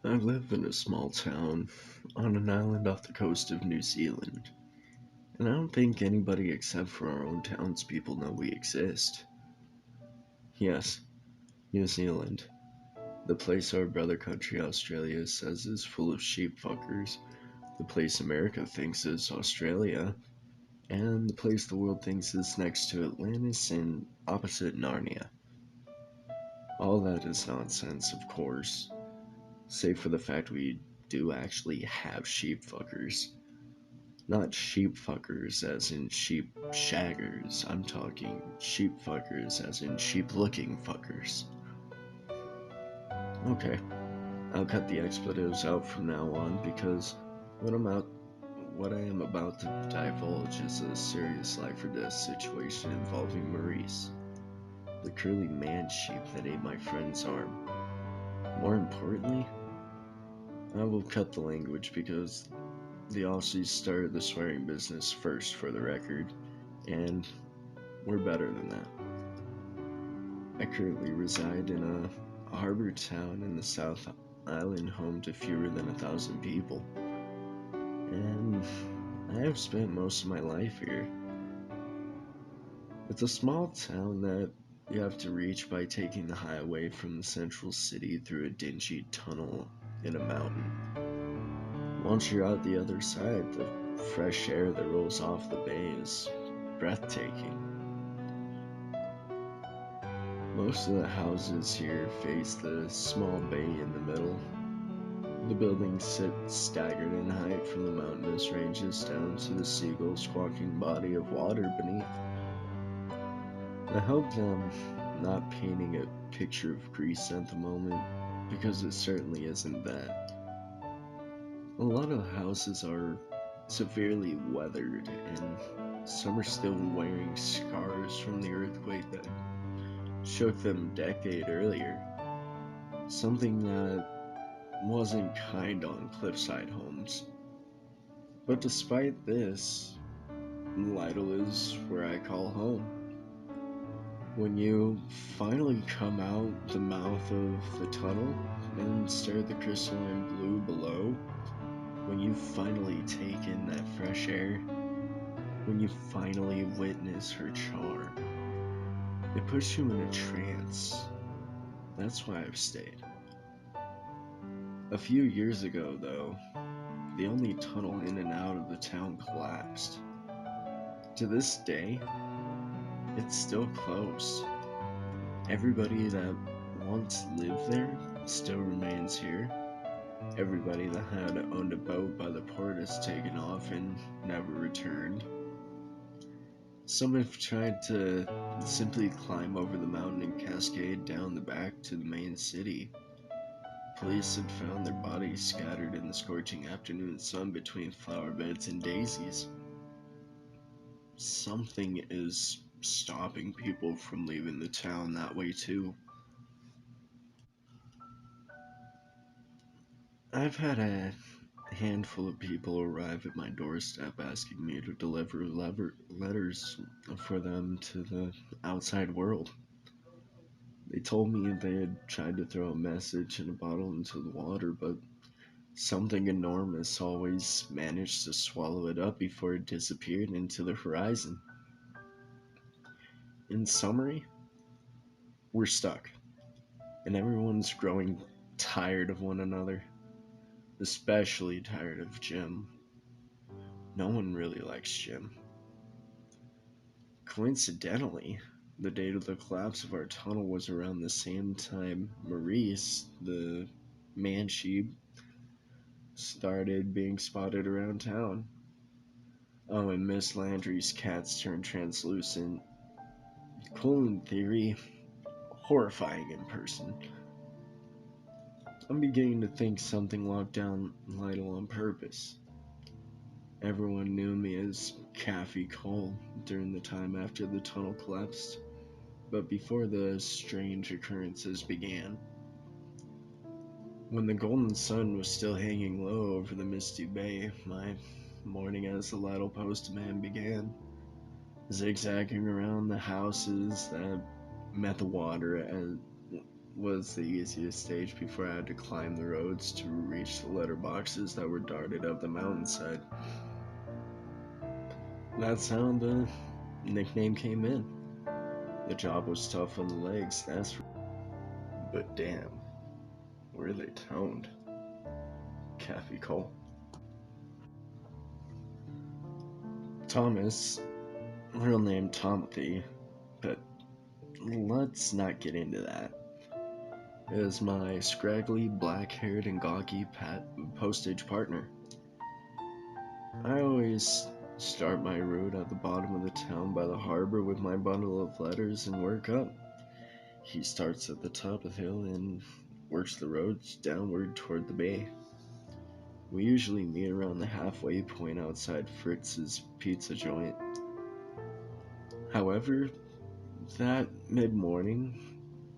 I live in a small town on an island off the coast of New Zealand, and I don't think anybody except for our own townspeople know we exist. Yes, New Zealand, the place our brother country Australia says is full of sheep fuckers, the place America thinks is Australia, and the place the world thinks is next to Atlantis and opposite Narnia. All that is nonsense, of course, save for the fact we do actually have sheep fuckers. Not sheep fuckers as in sheep shaggers. I'm talking sheep fuckers as in sheep looking fuckers. Okay, I'll cut the expletives out from now on because what I'm out what I am about to divulge is a serious life or death situation involving Maurice, the curly man sheep that ate my friend's arm. More importantly, I will cut the language because the Aussies started the swearing business first, for the record, and we're better than that. I currently reside in a harbor town in the South Island, home to fewer than 1,000 people, and I have spent most of my life here. It's a small town that you have to reach by taking the highway from the central city through a dingy tunnel in a mountain. Once you're out the other side, the fresh air that rolls off the bay is breathtaking. Most of the houses here face the small bay in the middle. The buildings sit staggered in height from the mountainous ranges down to the seagull squawking body of water beneath. I hope that I'm not painting a picture of Greece at the moment, because it certainly isn't that. A lot of the houses are severely weathered, and some are still wearing scars from the earthquake that shook them a decade earlier. Something that wasn't kind on cliffside homes. But despite this, Lytle is where I call home. When you finally come out the mouth of the tunnel and stare at the crystalline blue below, when you finally take in that fresh air, when you finally witness her charm, it puts you in a trance. That's why I've stayed. A few years ago, though, the only tunnel in and out of the town collapsed. To this day, it's still closed. Everybody that once lived there still remains here. Everybody that had owned a boat by the port has taken off and never returned. Some have tried to simply climb over the mountain and cascade down the back to the main city. Police had found their bodies scattered in the scorching afternoon sun between flower beds and daisies. Something is stopping people from leaving the town that way too. I've had a handful of people arrive at my doorstep asking me to deliver letters for them to the outside world. They told me they had tried to throw a message in a bottle into the water, but something enormous always managed to swallow it up before it disappeared into the horizon. In summary, we're stuck, and everyone's growing tired of one another, especially tired of Jim. No one really likes Jim. Coincidentally, the date of the collapse of our tunnel was around the same time Maurice, the man sheep, started being spotted around town. Oh, and Miss Landry's cats turned translucent. Cool in theory, horrifying in person. I'm beginning to think something locked down Lytle on purpose. Everyone knew me as Caffey Cole during the time after the tunnel collapsed, but before the strange occurrences began. When the golden sun was still hanging low over the misty bay, my morning as the Lytle postman began, zigzagging around the houses that met the water was the easiest stage before I had to climb the roads to reach the letterboxes that were darted up the mountainside. That's how the nickname came in. The job was tough on the legs, that's for. But damn, were they toned? Kathy Cole. Thomas, real name Tomothy, but let's not get into that. Is my scraggly, black-haired, and gawky postage partner. I always start my route at the bottom of the town by the harbor with my bundle of letters and work up. He starts at the top of the hill and works the roads downward toward the bay. We usually meet around the halfway point outside Fritz's pizza joint. However, that mid-morning,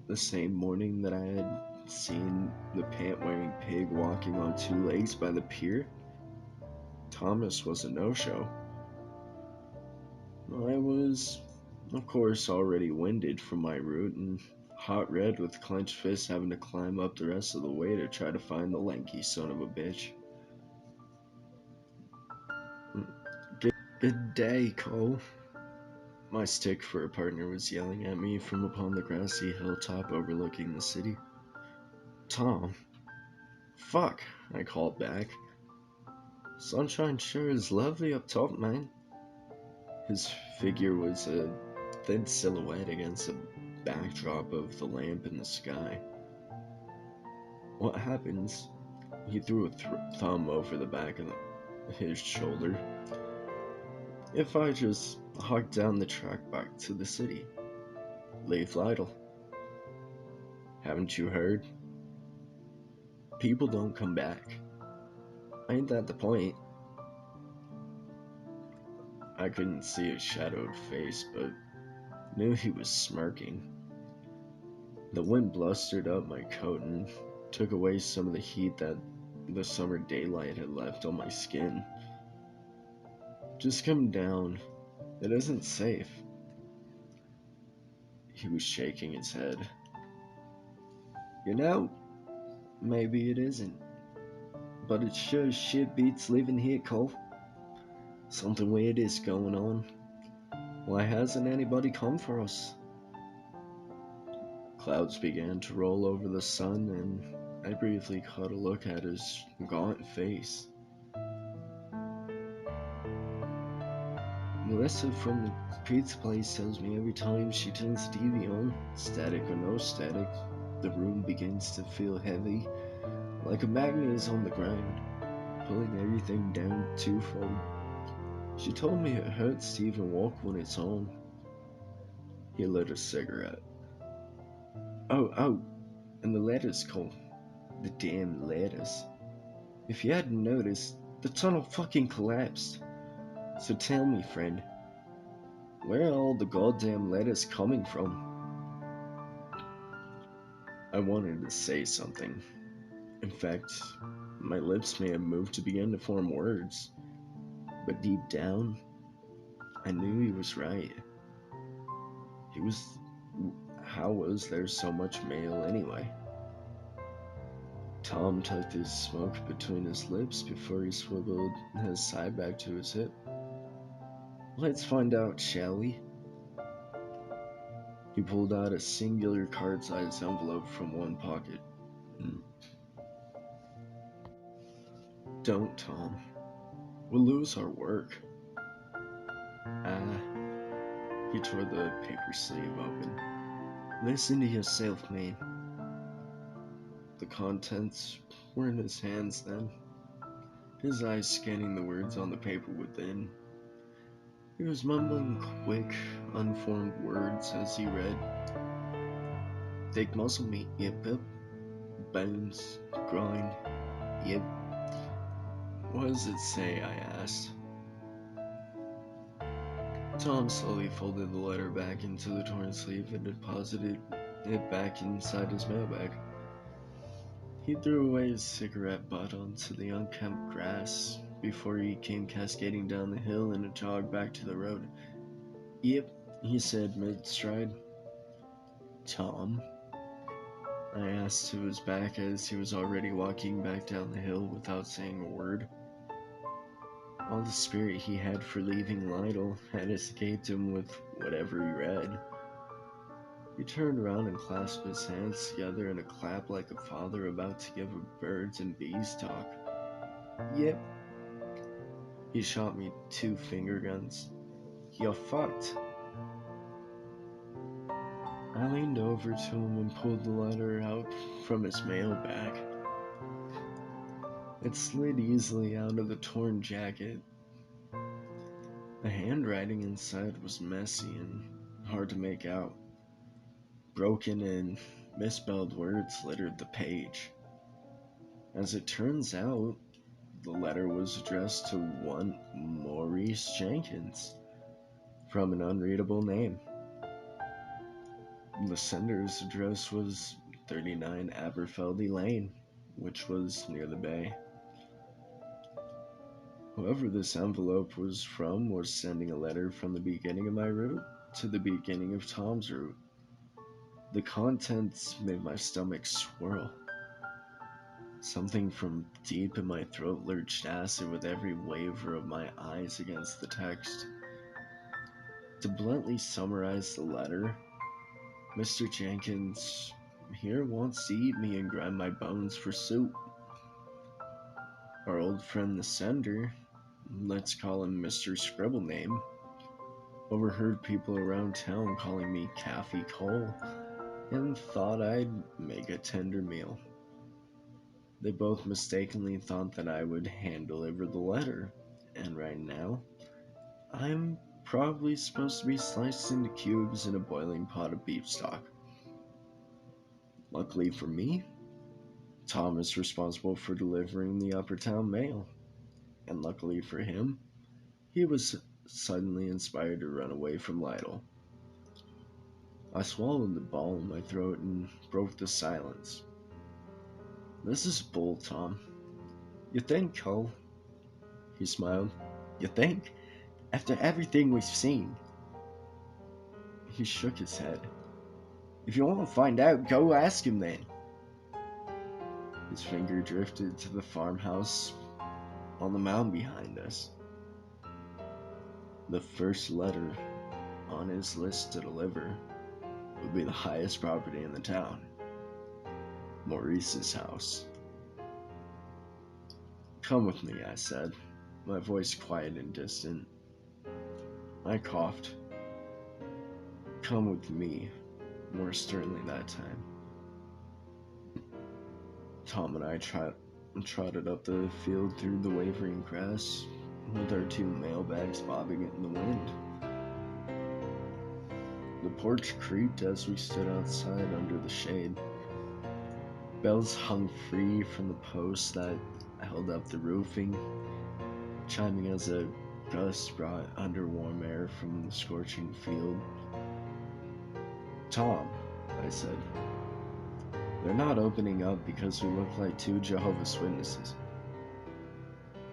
the same morning that I had seen the pant-wearing pig walking on two legs by the pier, Thomas was a no-show. I was, of course, already winded from my route and hot red with clenched fists having to climb up the rest of the way to try to find the lanky son of a bitch. Good day, Cole. My stick for a partner was yelling at me from upon the grassy hilltop overlooking the city. Tom. Fuck, I called back. Sunshine sure is lovely up top, man. His figure was a thin silhouette against the backdrop of the lamp in the sky. What happens? He threw a thumb over the back of his shoulder. If I just hike down the track back to the city, leave Lytle. Haven't you heard? People don't come back. Ain't that the point? I couldn't see his shadowed face, but knew he was smirking. The wind blustered up my coat and took away some of the heat that the summer daylight had left on my skin. Just come down. It isn't safe. He was shaking his head. You know, maybe it isn't. But it sure as shit beats living here, Cole. Something weird is going on. Why hasn't anybody come for us? Clouds began to roll over the sun, and I briefly caught a look at his gaunt face. Melissa from the pizza place tells me every time she turns the TV on, static or no static, the room begins to feel heavy, like a magnet is on the ground, pulling everything down twofold. She told me it hurts to even walk when it's on. He lit a cigarette. Oh, and the letters, Cole. The damn letters. If you hadn't noticed, the tunnel fucking collapsed. So tell me, friend, where are all the goddamn letters coming from? I wanted to say something. In fact, my lips may have moved to begin to form words. But deep down, I knew he was right. How was there so much mail anyway? Tom tucked his smoke between his lips before he swiveled his side back to his hip. Let's find out, shall we? He pulled out a singular card-sized envelope from one pocket. Don't, Tom. We'll lose our work. He tore the paper sleeve open. Listen to yourself, man. The contents were in his hands then, his eyes scanning the words on the paper within. He was mumbling quick, unformed words as he read. Thick muscle meat, yep. Bones, groin, yep. What does it say, I asked. Tom slowly folded the letter back into the torn sleeve and deposited it back inside his mailbag. He threw away his cigarette butt onto the unkempt grass before he came cascading down the hill in a jog back to the road. Yep, he said mid-stride. Tom. I asked to his back as he was already walking back down the hill without saying a word. All the spirit he had for leaving Lytle had escaped him with whatever he read. He turned around and clasped his hands together in a clap like a father about to give a birds and bees talk. Yep. He shot me 2 finger guns. You're fucked. I leaned over to him and pulled the letter out from his mail bag. It slid easily out of the torn jacket. The handwriting inside was messy and hard to make out. Broken and misspelled words littered the page. As it turns out, the letter was addressed to one Maurice Jenkins from an unreadable name. The sender's address was 39 Aberfeldy Lane, which was near the bay. Whoever this envelope was from was sending a letter from the beginning of my route to the beginning of Tom's route. The contents made my stomach swirl. Something from deep in my throat lurched acid with every waver of my eyes against the text. To bluntly summarize the letter, Mr. Jenkins here wants to eat me and grind my bones for soup. Our old friend the sender, let's call him Mr. Scribblename, overheard people around town calling me Caffey Cole and thought I'd make a tender meal. They both mistakenly thought that I would hand-deliver the letter, and right now, I'm probably supposed to be sliced into cubes in a boiling pot of beef stock. Luckily for me, Tom is responsible for delivering the Upper Town mail, and luckily for him, he was suddenly inspired to run away from Lytle. I swallowed the ball in my throat and broke the silence. This is bull, Tom. You think, Cole? He smiled. You think? After everything we've seen? He shook his head. If you want to find out, go ask him then. His finger drifted to the farmhouse on the mound behind us. The first letter on his list to deliver would be the highest property in the town, Maurice's house. Come with me, I said, my voice quiet and distant. I coughed. Come with me, more sternly that time. Tom and I trotted up the field through the wavering grass, with our 2 mailbags bobbing in the wind. The porch creaked as we stood outside under the shade. Bells hung free from the posts that held up the roofing, chiming as a gust brought under warm air from the scorching field. Tom, I said, they're not opening up because we look like 2 Jehovah's Witnesses.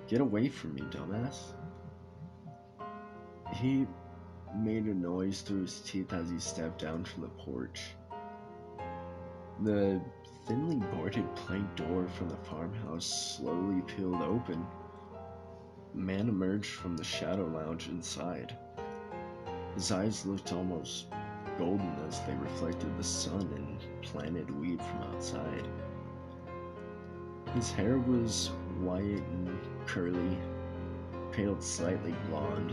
Get away from me, dumbass. He made a noise through his teeth as he stepped down from the porch. The thinly boarded plank door from the farmhouse slowly peeled open. A man emerged from the shadow lounge inside. His eyes looked almost golden as they reflected the sun and planted weed from outside. His hair was white and curly, paled slightly blonde,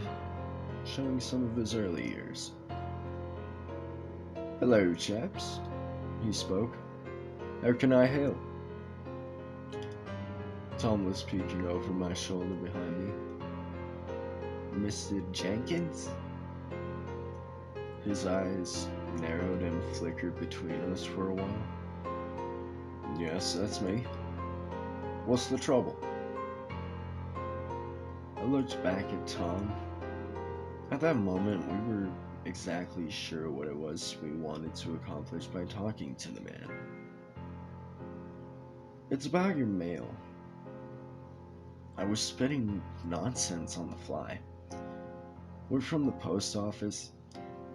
showing some of his early years. Hello, chaps, he spoke. How can I help? Tom was peeking over my shoulder behind me. Mr. Jenkins? His eyes narrowed and flickered between us for a while. Yes, that's me. What's the trouble? I looked back at Tom. At that moment, we were exactly sure what it was we wanted to accomplish by talking to the man. It's about your mail. I was spitting nonsense on the fly. We're from the post office.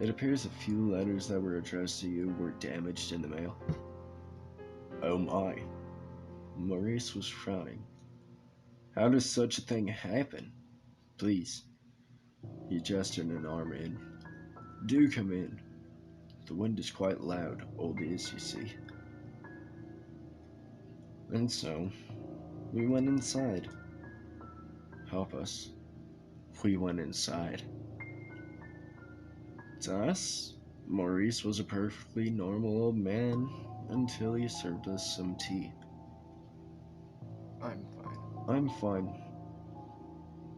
It appears a few letters that were addressed to you were damaged in the mail. Oh my. Maurice was frowning. How does such a thing happen? Please. He gestured an arm in. Do come in. The wind is quite loud, oldie as you see. And so, we went inside. Help us. We went inside. To us, Maurice was a perfectly normal old man until he served us some tea. I'm fine. I'm fine,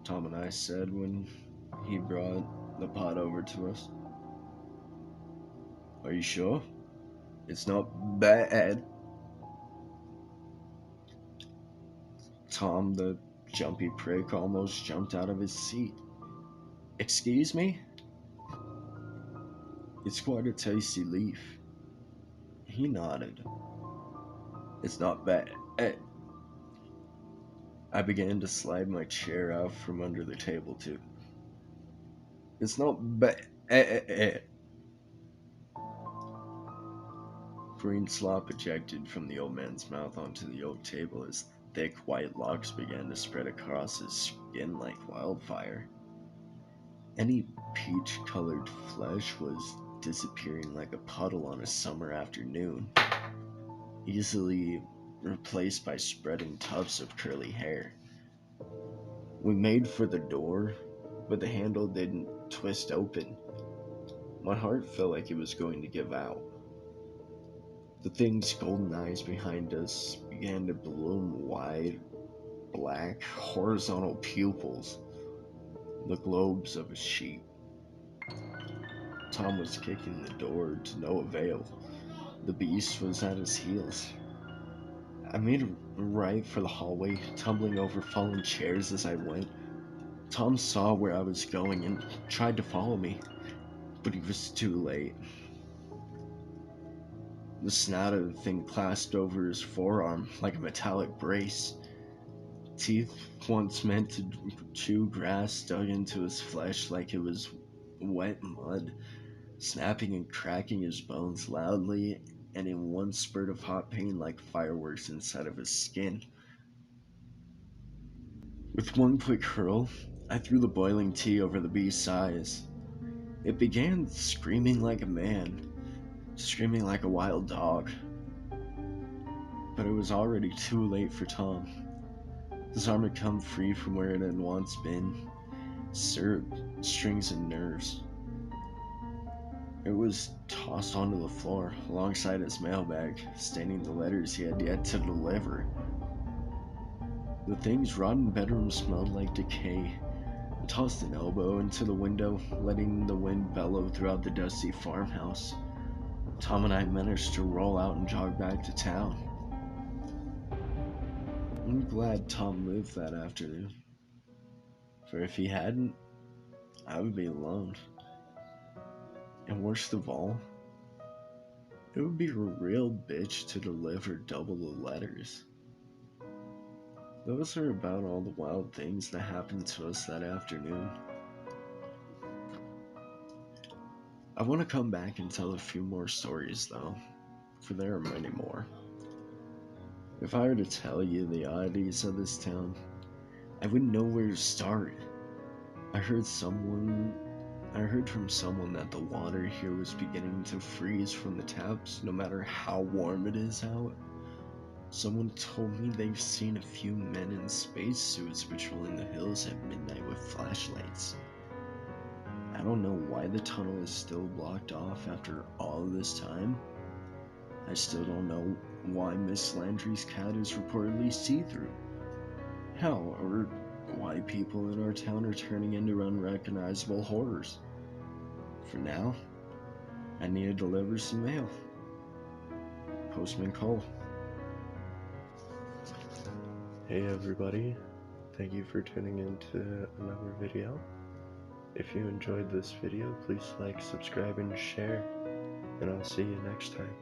Tom and I said when he brought the pot over to us. Are you sure? It's not bad. Tom, the jumpy prick, almost jumped out of his seat. Excuse me? It's quite a tasty leaf. He nodded. It's not bad. I began to slide my chair out from under the table, too. It's not bad. Green slop ejected from the old man's mouth onto the oak table as thick white locks began to spread across his skin like wildfire. Any peach-colored flesh was disappearing like a puddle on a summer afternoon, easily replaced by spreading tufts of curly hair. We made for the door, but the handle didn't twist open. My heart felt like it was going to give out. The thing's golden eyes behind us began to bloom wide, black, horizontal pupils, the globes of a sheep. Tom was kicking the door to no avail. The beast was at his heels. I made a right for the hallway, tumbling over fallen chairs as I went. Tom saw where I was going and tried to follow me, but he was too late. The snout of the thing clasped over his forearm like a metallic brace. Teeth once meant to chew grass dug into his flesh like it was wet mud, snapping and cracking his bones loudly and in one spurt of hot pain like fireworks inside of his skin. With one quick hurl, I threw the boiling tea over the beast's eyes. It began screaming like a man, screaming like a wild dog. But it was already too late for Tom. His arm had come free from where it had once been, syrup, strings, and nerves. It was tossed onto the floor alongside his mailbag, staining the letters he had yet to deliver. The thing's rotten bedroom smelled like decay. I tossed an elbow into the window, letting the wind bellow throughout the dusty farmhouse. Tom and I managed to roll out and jog back to town. I'm glad Tom lived that afternoon, for if he hadn't, I would be alone. And worst of all, it would be a real bitch to deliver double the letters. Those are about all the wild things that happened to us that afternoon. I want to come back and tell a few more stories though, for there are many more. If I were to tell you the oddities of this town, I wouldn't know where to start. I heard from someone that the water here was beginning to freeze from the taps no matter how warm it is out. Someone told me they've seen a few men in spacesuits patrolling the hills at midnight with flashlights. I don't know why the tunnel is still blocked off after all this time. I still don't know why Miss Landry's cat is reportedly see-through. Hell, or why people in our town are turning into unrecognizable horrors. For now, I need to deliver some mail. Postman Cole. Hey everybody, thank you for tuning in to another video. If you enjoyed this video, please like, subscribe, and share, and I'll see you next time.